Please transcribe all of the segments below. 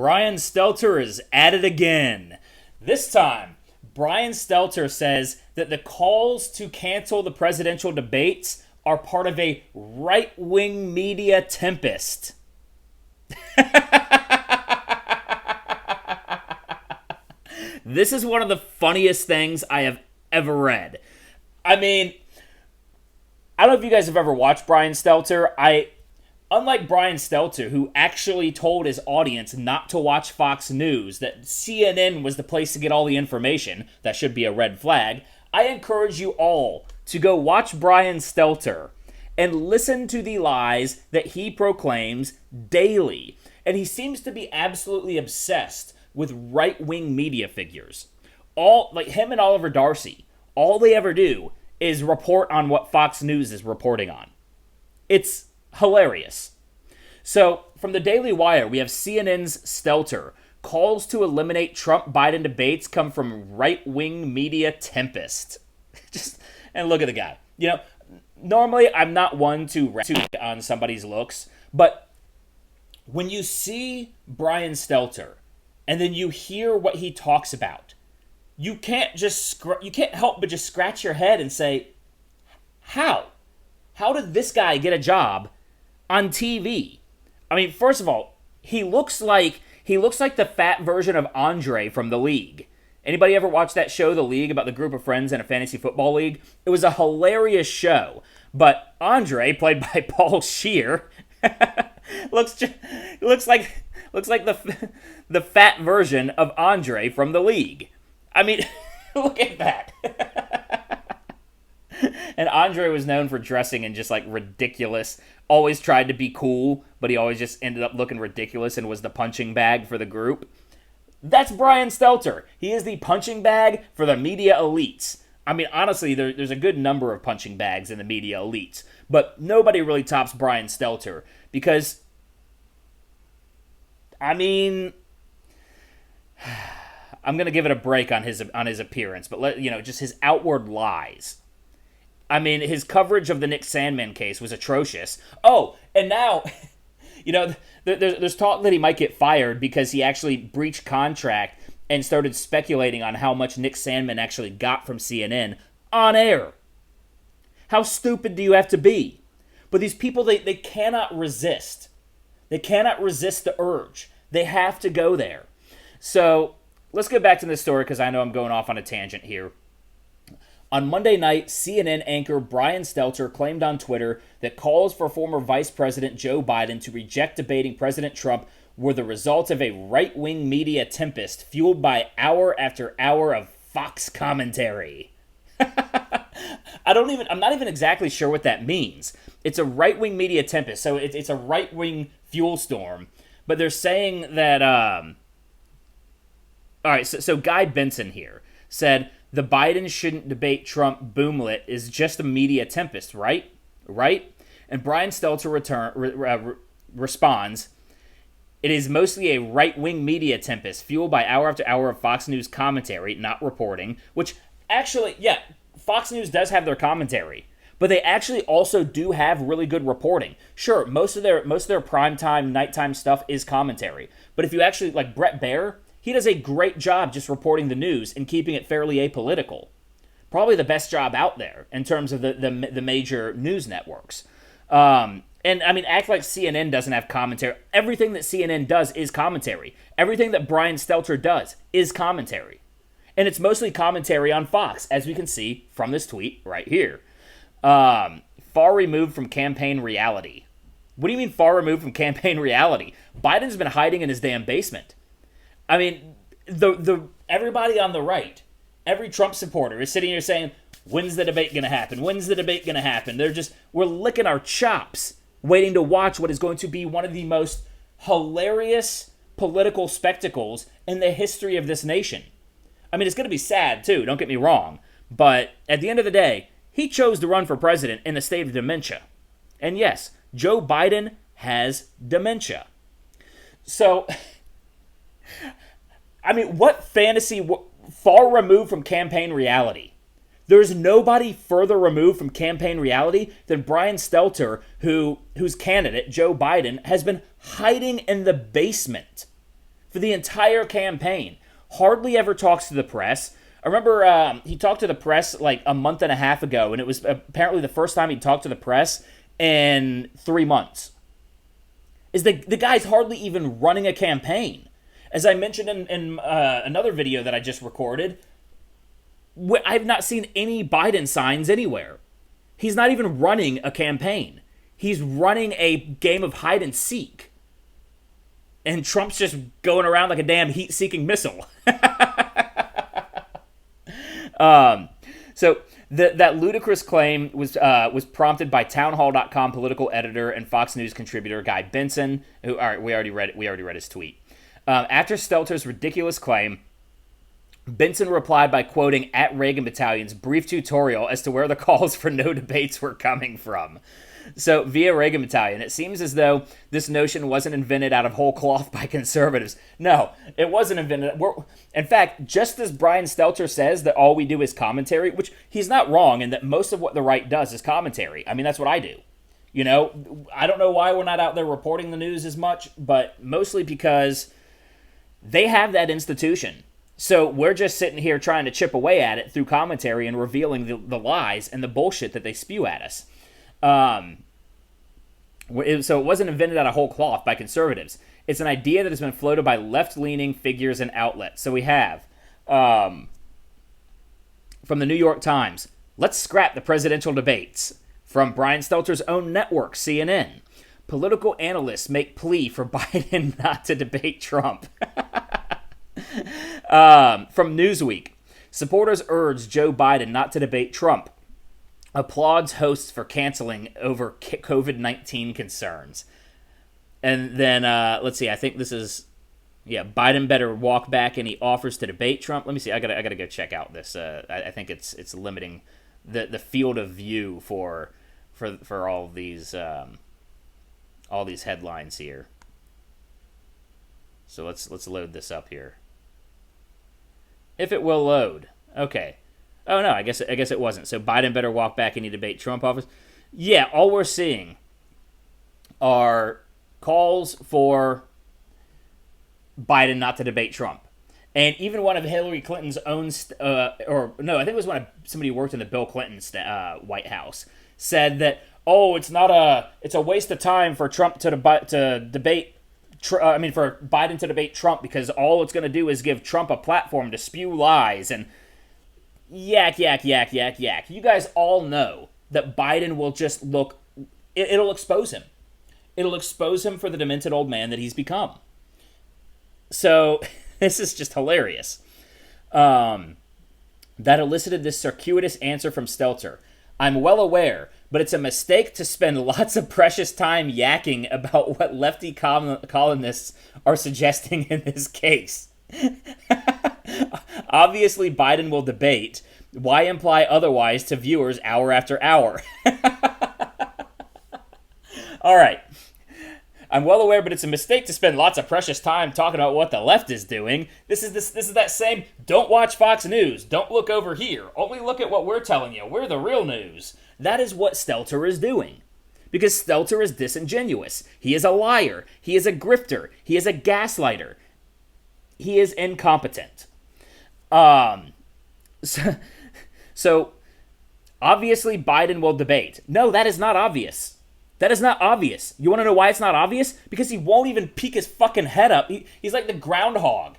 Brian Stelter is at it again. This time, Brian Stelter says that the calls to cancel the presidential debates are part of a right-wing media tempest. This is one of the funniest things I have ever read. I mean, I don't know if you guys have ever watched Brian Stelter. Unlike Brian Stelter, who actually told his audience not to watch Fox News, that CNN was the place to get all the information, that should be a red flag, I encourage you all to go watch Brian Stelter and listen to the lies that he proclaims daily. And he seems to be absolutely obsessed with right-wing media figures. Like him and Oliver Darcy, all they ever do is report on what Fox News is reporting on. It's hilarious. So, from the Daily Wire, we have CNN's Stelter. Calls to eliminate Trump-Biden debates come from right-wing media tempest. And look at the guy. You know, normally I'm not one to rag on somebody's looks, but when you see Brian Stelter and then you hear what he talks about, you can't help but just scratch your head and say, how? How did this guy get a job on TV? I mean, first of all, he looks like the fat version of Andre from The League. Anybody ever watch that show, The League, about the group of friends in a fantasy football league? It was a hilarious show. But Andre, played by Paul Scheer, looks like the fat version of Andre from The League. I mean, look at that. And Andre was known for dressing in just like ridiculous, always tried to be cool, but he always just ended up looking ridiculous and was the punching bag for the group. That's Brian Stelter. He is the punching bag for the media elites. I mean, honestly, there's a good number of punching bags in the media elites, but nobody really tops Brian Stelter because, I mean, I'm going to give it a break on his appearance, but just his outward lies. I mean, his coverage of the Nick Sandmann case was atrocious. Oh, and now, there's talk that he might get fired because he actually breached contract and started speculating on how much Nick Sandmann actually got from CNN on air. How stupid do you have to be? But these people, they cannot resist. They cannot resist the urge. They have to go there. So, let's get back to this story because I know I'm going off on a tangent here. On Monday night, CNN anchor Brian Stelter claimed on Twitter that calls for former Vice President Joe Biden to reject debating President Trump were the result of a right-wing media tempest fueled by hour after hour of Fox commentary. I'm not even exactly sure what that means. It's a right-wing media tempest, so it's a right-wing fuel storm. But they're saying that, all right, so Guy Benson here said, the Biden shouldn't debate Trump boomlet is just a media tempest, right? Right? And Brian Stelter responds, it is mostly a right-wing media tempest fueled by hour after hour of Fox News commentary, not reporting, which actually, yeah, Fox News does have their commentary, but they actually also do have really good reporting. Sure, most of their primetime, nighttime stuff is commentary, but if you actually, like Brett Baer, he does a great job just reporting the news and keeping it fairly apolitical. Probably the best job out there in terms of the major news networks. And I mean, act like CNN doesn't have commentary. Everything that CNN does is commentary. Everything that Brian Stelter does is commentary. And it's mostly commentary on Fox, as we can see from this tweet right here. Far removed from campaign reality. What do you mean far removed from campaign reality? Biden's been hiding in his damn basement. I mean, everybody on the right, every Trump supporter is sitting here saying, when's the debate going to happen? When's the debate going to happen? We're licking our chops waiting to watch what is going to be one of the most hilarious political spectacles in the history of this nation. I mean, it's going to be sad too, don't get me wrong. But at the end of the day, he chose to run for president in a state of dementia. And yes, Joe Biden has dementia. So, I mean, what fantasy, far removed from campaign reality? There's nobody further removed from campaign reality than Brian Stelter, whose candidate, Joe Biden, has been hiding in the basement for the entire campaign. Hardly ever talks to the press. I remember he talked to the press like a month and a half ago, and it was apparently the first time he talked to the press in 3 months. The guy's hardly even running a campaign. As I mentioned in another video that I just recorded, I've not seen any Biden signs anywhere. He's not even running a campaign. He's running a game of hide and seek. And Trump's just going around like a damn heat-seeking missile. So that ludicrous claim was prompted by townhall.com political editor and Fox News contributor Guy Benson, who, all right, we already read his tweet. After Stelter's ridiculous claim, Benson replied by quoting at Reagan Battalion's brief tutorial as to where the calls for no debates were coming from. So, via Reagan Battalion, it seems as though this notion wasn't invented out of whole cloth by conservatives. No, it wasn't invented. In fact, just as Brian Stelter says that all we do is commentary, which he's not wrong, and that most of what the right does is commentary. I mean, that's what I do. You know, I don't know why we're not out there reporting the news as much, but mostly because they have that institution. So we're just sitting here trying to chip away at it through commentary and revealing the lies and the bullshit that they spew at us. So it wasn't invented out of whole cloth by conservatives. It's an idea that has been floated by left-leaning figures and outlets. So we have, from the New York Times, let's scrap the presidential debates. From Brian Stelter's own network, CNN, political analysts make plea for Biden not to debate Trump. From Newsweek, supporters urge Joe Biden not to debate Trump. Applauds hosts for canceling over COVID-19 concerns. And then, let's see, I think this is, Biden better walk back and he offers to debate Trump. Let me see, I gotta go check out this. I think it's limiting the field of view for all these headlines here. So let's load this up here. If it will load. Okay. Oh, no, I guess it wasn't. So Biden better walk back and he debate Trump office. Yeah, all we're seeing are calls for Biden not to debate Trump. And even one of Hillary Clinton's own, I think it was somebody who worked in the Bill Clinton's White House, said that, it's a waste of time for Trump to debate for Biden to debate Trump because all it's going to do is give Trump a platform to spew lies and yak. You guys all know that Biden will just it'll expose him. It'll expose him for the demented old man that he's become. So this is just hilarious. That elicited this circuitous answer from Stelter. I'm well aware, but it's a mistake to spend lots of precious time yakking about what lefty columnists are suggesting in this case. Obviously, Biden will debate. Why imply otherwise to viewers hour after hour? All right. I'm well aware, but it's a mistake to spend lots of precious time talking about what the left is doing. This is that same, don't watch Fox News, don't look over here, only look at what we're telling you, we're the real news. That is what Stelter is doing. Because Stelter is disingenuous. He is a liar. He is a grifter. He is a gaslighter. He is incompetent. So obviously Biden will debate. No, that is not obvious. That is not obvious. You want to know why it's not obvious? Because he won't even peek his fucking head up. He's like the groundhog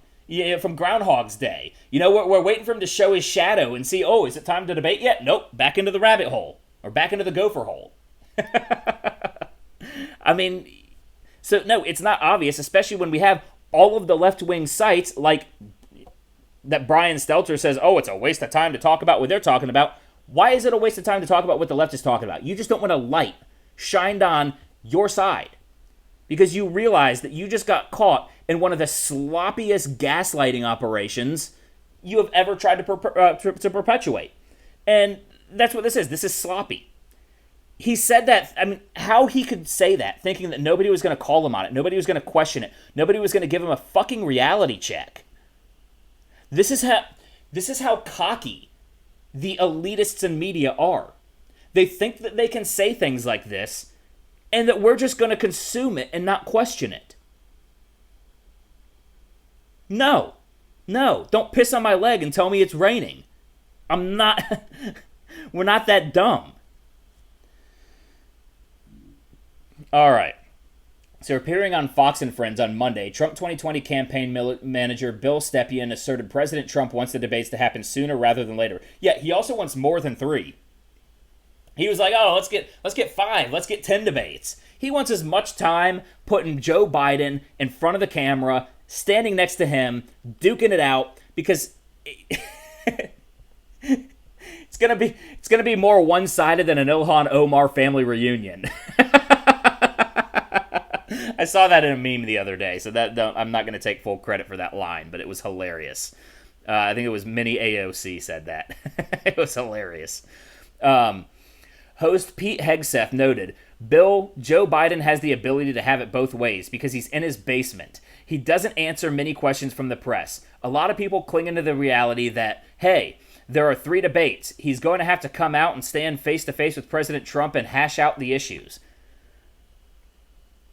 from Groundhog's Day. You know, we're waiting for him to show his shadow and see, is it time to debate yet? Nope, back into the rabbit hole. Or back into the gopher hole. I mean, so no, it's not obvious, especially when we have all of the left-wing sites like that Brian Stelter says, it's a waste of time to talk about what they're talking about. Why is it a waste of time to talk about what the left is talking about? You just don't want a light shined on your side because you realize that you just got caught in one of the sloppiest gaslighting operations you have ever tried to perpetuate. And that's what this is. This is sloppy. He said that, how he could say that, thinking that nobody was going to call him on it, nobody was going to question it, nobody was going to give him a fucking reality check. This is how cocky the elitists in media are. They think that they can say things like this and that we're just going to consume it and not question it. No. No. Don't piss on my leg and tell me it's raining. I'm not. We're not that dumb. All right. So, appearing on Fox and Friends on Monday, Trump 2020 campaign manager Bill Stepien asserted President Trump wants the debates to happen sooner rather than later. Yeah, he also wants more than 3. He was like, "Oh, let's get 5, let's get 10 debates." He wants as much time putting Joe Biden in front of the camera, standing next to him, duking it out, because it's gonna be more one-sided than an Ilhan Omar family reunion. I saw that in a meme the other day, so I'm not going to take full credit for that line, but it was hilarious. I think it was Mini AOC said that. It was hilarious. Host Pete Hegseth noted, Joe Biden has the ability to have it both ways because he's in his basement. He doesn't answer many questions from the press. A lot of people clinging to the reality that, hey, there are 3 debates. He's going to have to come out and stand face-to-face with President Trump and hash out the issues.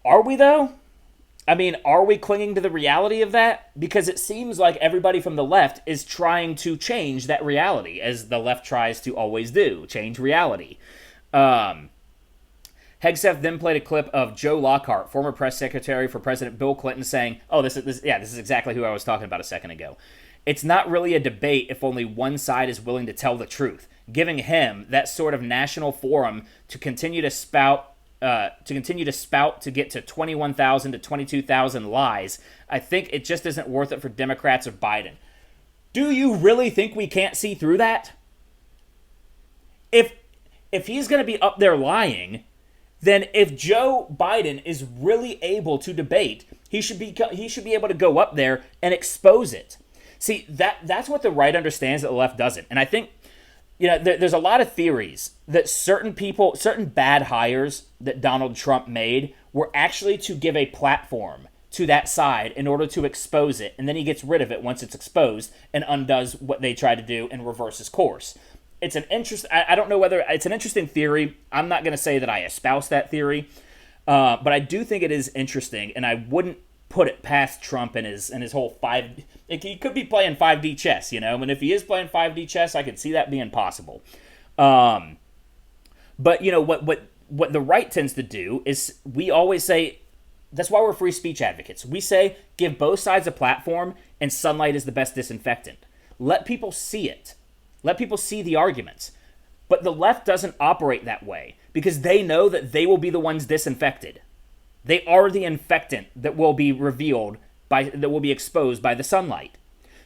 Are we, though? I mean, are we clinging to the reality of that? Because it seems like everybody from the left is trying to change that reality, as the left tries to always do, change reality. Hegseth then played a clip of Joe Lockhart, former press secretary for President Bill Clinton, saying, this is exactly who I was talking about a second ago. It's not really a debate if only one side is willing to tell the truth. Giving him that sort of national forum to continue to spout to get to 21,000 to 22,000 lies, I think it just isn't worth it for Democrats or Biden. Do you really think we can't see through that? If he's going to be up there lying, then if Joe Biden is really able to debate, he should be able to go up there and expose it. See, that's what the right understands that the left doesn't. And I think there's a lot of theories that certain bad hires that Donald Trump made were actually to give a platform to that side in order to expose it, and then he gets rid of it once it's exposed and undoes what they tried to do and reverses course. It's I don't know whether it's an interesting theory. I'm not going to say that I espouse that theory, but I do think it is interesting, and I wouldn't put it past Trump and his whole he could be playing 5D chess, and if he is playing 5D chess, I could see that being possible. But what the right tends to do is we always say, that's why we're free speech advocates. We say give both sides a platform, and sunlight is the best disinfectant. Let people see it. Let people see the arguments. But the left doesn't operate that way because they know that they will be the ones disinfected. They are the infectant that will be that will be exposed by the sunlight.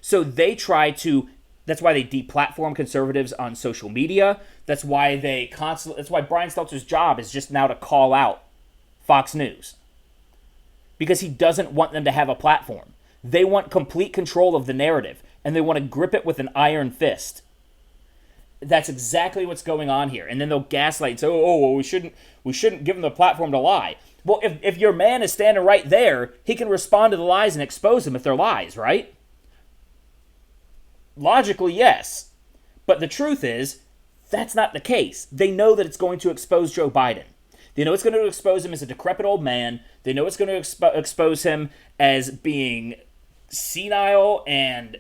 So they that's why they deplatform conservatives on social media. That's why that's why Brian Stelter's job is just now to call out Fox News. Because he doesn't want them to have a platform. They want complete control of the narrative, and they want to grip it with an iron fist. That's exactly what's going on here. And then they'll gaslight and say, well, we shouldn't give them the platform to lie. Well, if your man is standing right there, he can respond to the lies and expose them if they're lies, right? Logically, yes. But the truth is, that's not the case. They know that it's going to expose Joe Biden. They know it's going to expose him as a decrepit old man. They know it's going to expose him as being senile and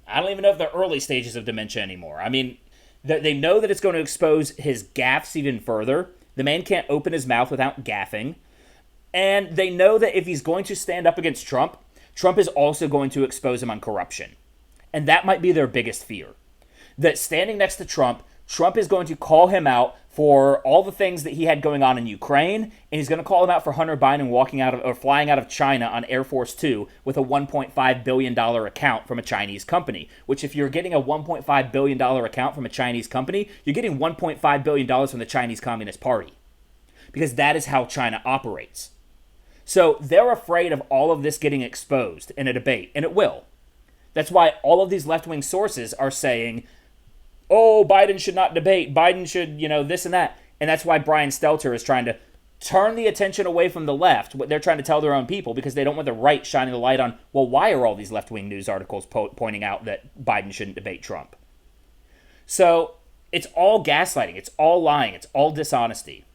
I don't even know if they're early stages of dementia anymore. I mean, they know that it's going to expose his gaffes even further. The man can't open his mouth without gaffing. And they know that if he's going to stand up against Trump, Trump is also going to expose him on corruption. And that might be their biggest fear. That standing next to Trump is going to call him out for all the things that he had going on in Ukraine, and he's going to call him out for Hunter Biden flying out of China on Air Force Two with a $1.5 billion account from a Chinese company, which if you're getting a $1.5 billion account from a Chinese company, you're getting $1.5 billion from the Chinese Communist Party, because that is how China operates. So they're afraid of all of this getting exposed in a debate, and it will. That's why all of these left-wing sources are saying, oh, Biden should not debate. Biden should, this and that. And that's why Brian Stelter is trying to turn the attention away from the left, what they're trying to tell their own people, because they don't want the right shining the light on, well, why are all these left-wing news articles pointing out that Biden shouldn't debate Trump? So it's all gaslighting. It's all lying. It's all dishonesty.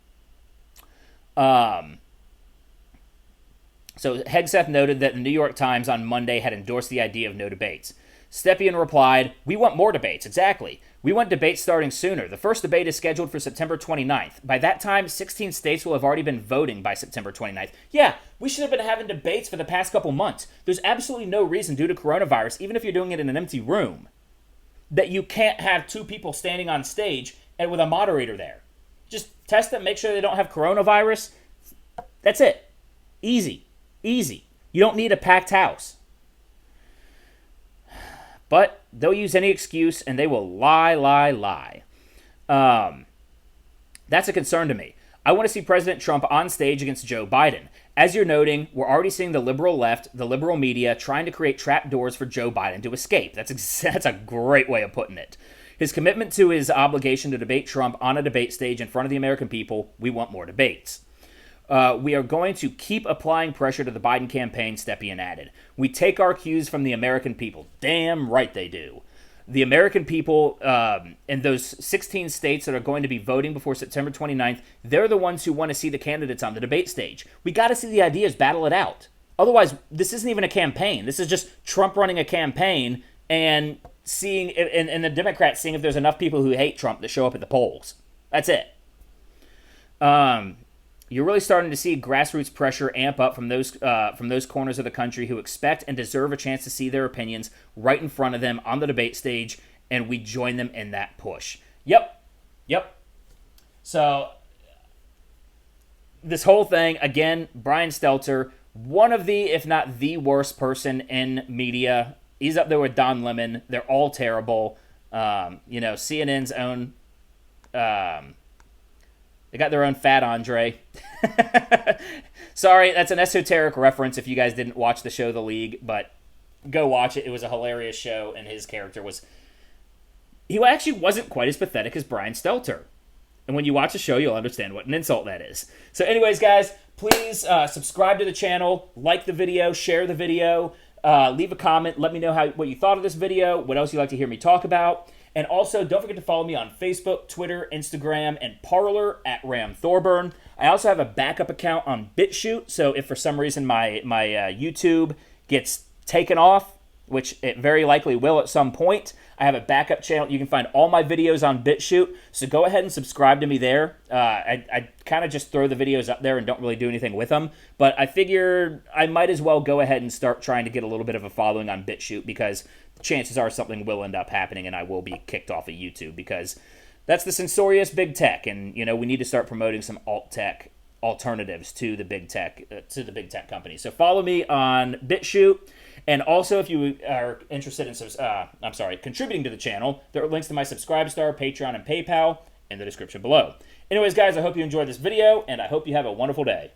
So Hegseth noted that the New York Times on Monday had endorsed the idea of no debates. Stepien replied, "We want more debates, exactly. We want debates starting sooner. The first debate is scheduled for September 29th. By that time, 16 states will have already been voting by September 29th. Yeah, we should have been having debates for the past couple months. There's absolutely no reason due to coronavirus, even if you're doing it in an empty room, that you can't have two people standing on stage and with a moderator there. Just test them, make sure they don't have coronavirus. That's it. Easy. Easy. You don't need a packed house." But they'll use any excuse and they will lie. That's a concern to me. I want to see President Trump on stage against Joe Biden. As you're noting, we're already seeing the liberal left, the liberal media, trying to create trap doors for Joe Biden to escape. That's a great way of putting it. His commitment to his obligation to debate Trump on a debate stage in front of the American people, we want more debates. We are going to keep applying pressure to the Biden campaign, Stepien added. We take our cues from the American people. Damn right they do. The American people in those 16 states that are going to be voting before September 29th, they're the ones who want to see the candidates on the debate stage. We got to see the ideas, battle it out. Otherwise, this isn't even a campaign. This is just Trump running a campaign and seeing, and the Democrats seeing if there's enough people who hate Trump to show up at the polls. That's it. You're really starting to see grassroots pressure amp up from those corners of the country who expect and deserve a chance to see their opinions right in front of them on the debate stage, and we join them in that push. Yep. So this whole thing, again, Brian Stelter, one of the, if not the worst person in media. He's up there with Don Lemon. They're all terrible. CNN's own... They got their own Fat Andre. Sorry, that's an esoteric reference if you guys didn't watch the show The League, but go watch it. It was a hilarious show, and his character was... He actually wasn't quite as pathetic as Brian Stelter. And when you watch the show, you'll understand what an insult that is. So anyways, guys, please subscribe to the channel, like the video, share the video, leave a comment, let me know what you thought of this video, what else you'd like to hear me talk about. And also, don't forget to follow me on Facebook, Twitter, Instagram, and Parler at Ram Thorburn. I also have a backup account on BitChute, so if for some reason my YouTube gets taken off, which it very likely will at some point, I have a backup channel. You can find all my videos on BitChute, so go ahead and subscribe to me there. I kind of just throw the videos up there and don't really do anything with them, but I figured I might as well go ahead and start trying to get a little bit of a following on BitChute, because chances are something will end up happening and I will be kicked off of YouTube, because that's the censorious big tech, and we need to start promoting some alt tech alternatives to the big tech companies. So follow me on BitChute, and also if you are interested in contributing to the channel, there are links to my Subscribestar, Patreon, and PayPal in the description below. Anyways, guys, I hope you enjoyed this video, and I hope you have a wonderful day.